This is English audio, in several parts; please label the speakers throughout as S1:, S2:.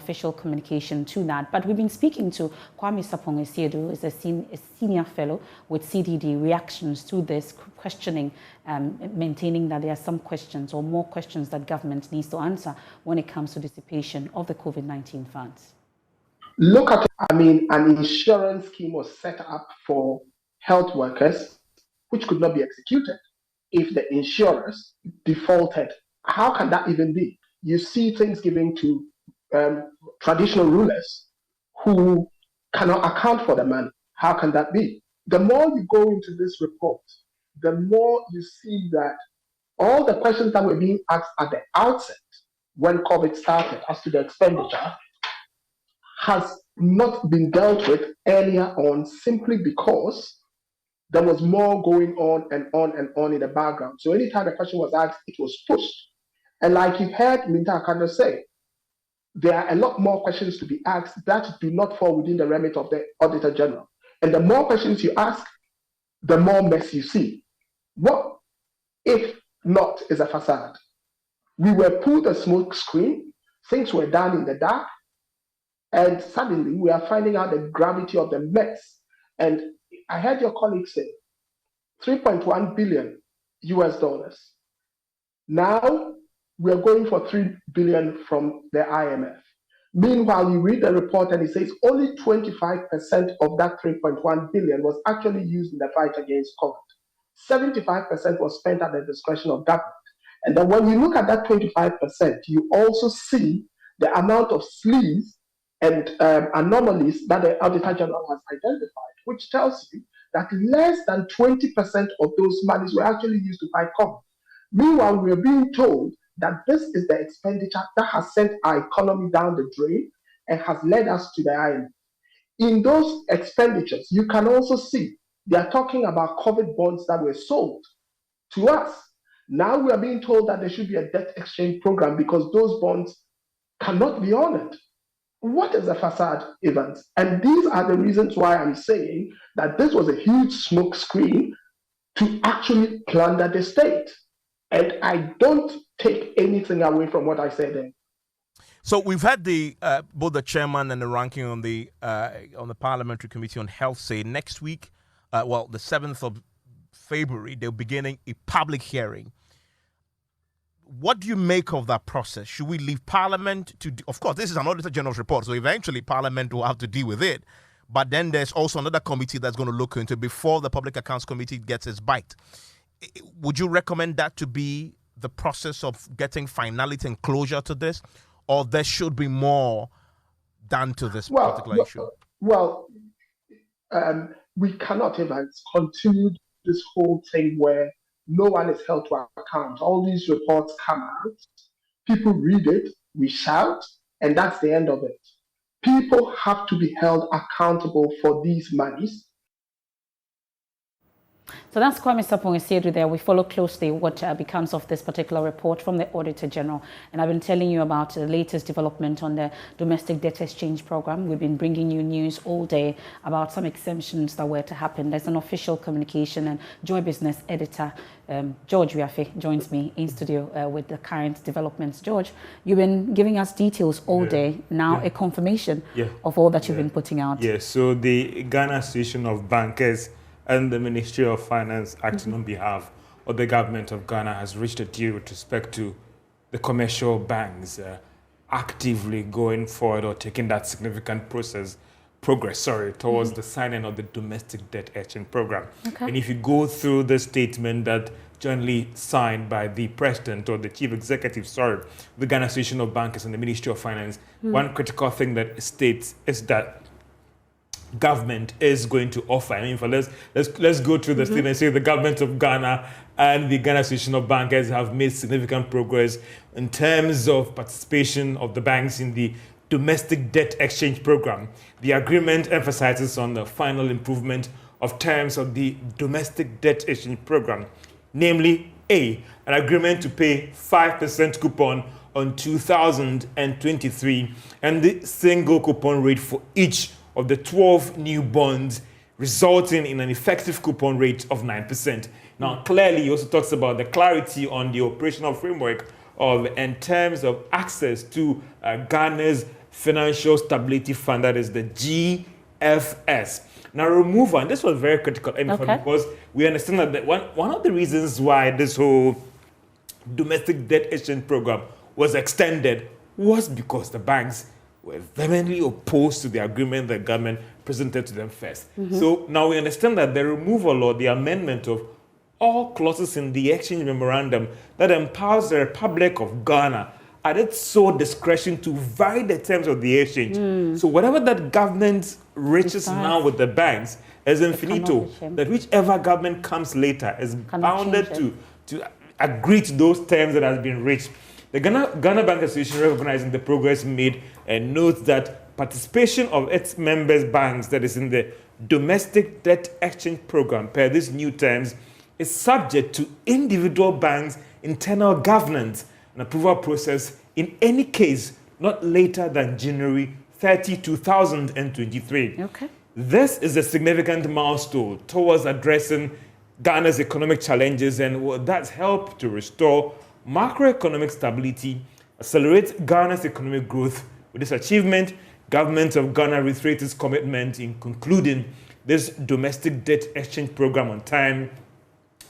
S1: official communication to that. But we've been speaking to Kwame Sapong Esiedu, who is a senior fellow with CDD, reactions to this, questioning, maintaining that there are some questions or more questions that government needs to answer when it comes to dissipation of the COVID-19 funds.
S2: Look at, an insurance scheme was set up for health workers, which could not be executed if the insurers defaulted. How can that even be? You see things given to traditional rulers who cannot account for the money. How can that be? The more you go into this report, the more you see that all the questions that were being asked at the outset when COVID started as to the expenditure has not been dealt with earlier on, simply because there was more going on and on and on in the background. So anytime the question was asked, it was pushed. And like you heard Minta Akanda say, there are a lot more questions to be asked that do not fall within the remit of the Auditor General. And the more questions you ask, the more mess you see. What if not is a facade? We were pulled a smoke screen, things were done in the dark, and suddenly we are finding out the gravity of the mess. And I heard your colleague say, 3.1 billion US dollars. Now we're going for 3 billion from the IMF. Meanwhile, you read the report and it says only 25% of that 3.1 billion was actually used in the fight against COVID. 75% was spent at the discretion of government. And then when you look at that 25%, you also see the amount of sleaze and anomalies that the Auditor General has identified, which tells you that less than 20% of those monies were actually used to fight COVID. Meanwhile, we are being told that this is the expenditure that has sent our economy down the drain and has led us to the IMF. In those expenditures, you can also see they are talking about COVID bonds that were sold to us. Now we are being told that there should be a debt exchange program because those bonds cannot be honored. What is a facade, Evans? And these are the reasons why I'm saying that this was a huge smoke screen to actually plunder the state. And I don't take anything away from what I said there.
S3: So we've had the both the chairman and the ranking on the Parliamentary Committee on Health say next week, the 7th of February, they're beginning a public hearing. What do you make of that process? Should we leave Parliament to of course, this is an Auditor General's report, so eventually Parliament will have to deal with it. But then there's also another committee that's going to look into it before the Public Accounts Committee gets its bite. Would you recommend that to be the process of getting finality and closure to this, or there should be more done to this particular issue?
S2: We cannot even continue this whole thing where no one is held to account. All these reports come out, people read it, we shout, and that's the end of it. People have to be held accountable for these monies.
S1: So that's Kwame Sapong Esiedu there. We follow closely what becomes of this particular report from the Auditor General. And I've been telling you about the latest development on the domestic debt exchange program. We've been bringing you news all day about some exemptions that were to happen. There's an official communication, and Joy Business editor George Wiafe joins me in studio with the current developments. George, you've been giving us details all day. Now a confirmation of all that you've been putting out.
S4: So the Ghana Association of Bankers and the Ministry of Finance, acting on behalf of the government of Ghana, has reached a deal with respect to the commercial banks actively going forward or taking that significant progress towards the signing of the domestic debt exchange program. And if you go through the statement that jointly signed by the president or the chief executive, the Ghana Association of Bankers and the Ministry of Finance, one critical thing that it states is that government is going to offer. Let's go through the statement and say the government of Ghana and the Ghana Association of Bankers have made significant progress in terms of participation of the banks in the domestic debt exchange program. The agreement emphasizes on the final improvement of terms of the domestic debt exchange program, namely an agreement to pay 5% coupon on 2023 and the single coupon rate for each of the 12 new bonds, resulting in an effective coupon rate of 9%. Now, clearly, he also talks about the clarity on the operational framework in terms of access to Ghana's Financial Stability Fund, that is the GFS. Now, removal, and this was very critical, because we understand that one of the reasons why this whole domestic debt exchange program was extended was because the banks were vehemently opposed to the agreement the government presented to them first. So now we understand that the removal or the amendment of all clauses in the exchange memorandum that empowers the Republic of Ghana at its sole discretion to vary the terms of the exchange. So whatever that government reaches now with the banks is infinito, that whichever government comes later is bounded to agree to those terms that has been reached. The Ghana Bank Association, recognizing the progress made, and notes that participation of its members banks that is in the domestic debt exchange program per these new terms is subject to individual banks' internal governance and approval process in any case not later than January 30, 2023. This is a significant milestone towards addressing Ghana's economic challenges and will thus help to restore macroeconomic stability, accelerate Ghana's economic growth. With this achievement, Government of Ghana reiterates its commitment in concluding this domestic debt exchange program on time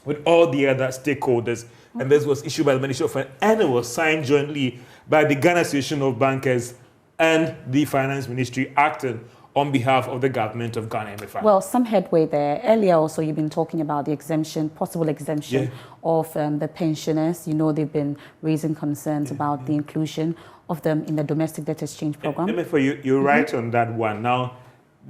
S4: with all the other stakeholders. And this was issued by the Ministry of Finance, and it was signed jointly by the Ghana Association of Bankers and the Finance Ministry, acting on behalf of the government of Ghana MFI.
S1: Well, some headway there. Earlier also, you've been talking about the exemption, possible exemption of the pensioners. You know, they've been raising concerns about the inclusion of them in the domestic debt exchange program.
S4: MFI, you're right on that one. Now,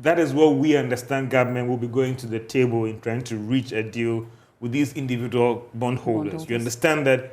S4: that is what we understand government will be going to the table in trying to reach a deal with these individual bondholders. You understand that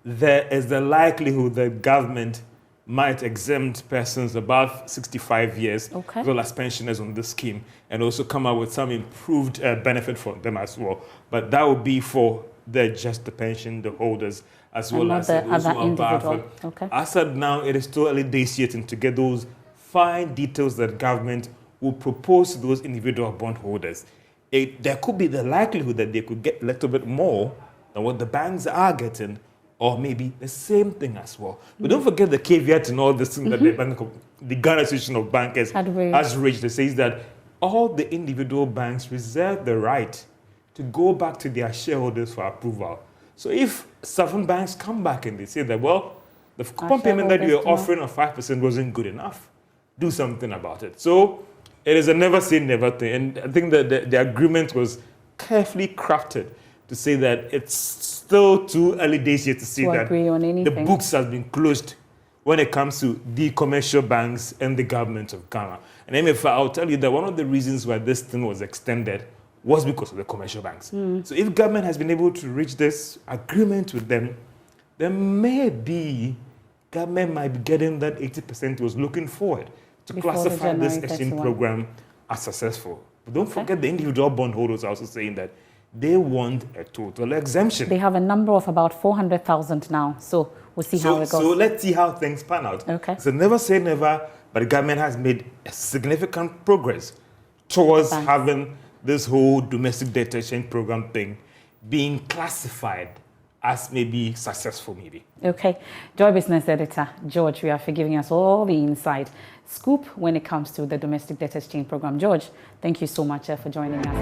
S4: there is the likelihood that government might exempt persons above 65 years, as well as pensioners on this scheme, and also come up with some improved benefit for them as well. But that would be for just the pension, the holders, as well as those who are above. As of now, it is still early days yet to get those fine details that government will propose to those individual bondholders. There could be the likelihood that they could get a little bit more than what the banks are getting, or maybe the same thing as well. But don't forget the caveat in all this thing that the Ghana Association of Bankers has reached. It says that all the individual banks reserve the right to go back to their shareholders for approval. So if certain banks come back and they say that, well, the coupon payment that you were offering of 5% wasn't good enough, do something about it. So it is a never say never thing. And I think that the agreement was carefully crafted to say that it's still too early days yet to see that the books have been closed when it comes to the commercial banks and the government of Ghana. And I'll tell you that one of the reasons why this thing was extended was because of the commercial banks. So if government has been able to reach this agreement with them, then maybe government might be getting that 80% it was looking forward to classify this exchange program as successful. But don't forget the individual bondholders are also saying that they want a total exemption.
S1: They have a number of about 400,000 now, so we'll see how it goes.
S4: So let's see how things pan out. So never say never, but the government has made a significant progress towards having this whole domestic debt exchange program thing being classified as maybe successful, maybe.
S1: Joy Business Editor George, we are for giving us all the inside scoop when it comes to the domestic debt exchange program. George, thank you so much for joining us.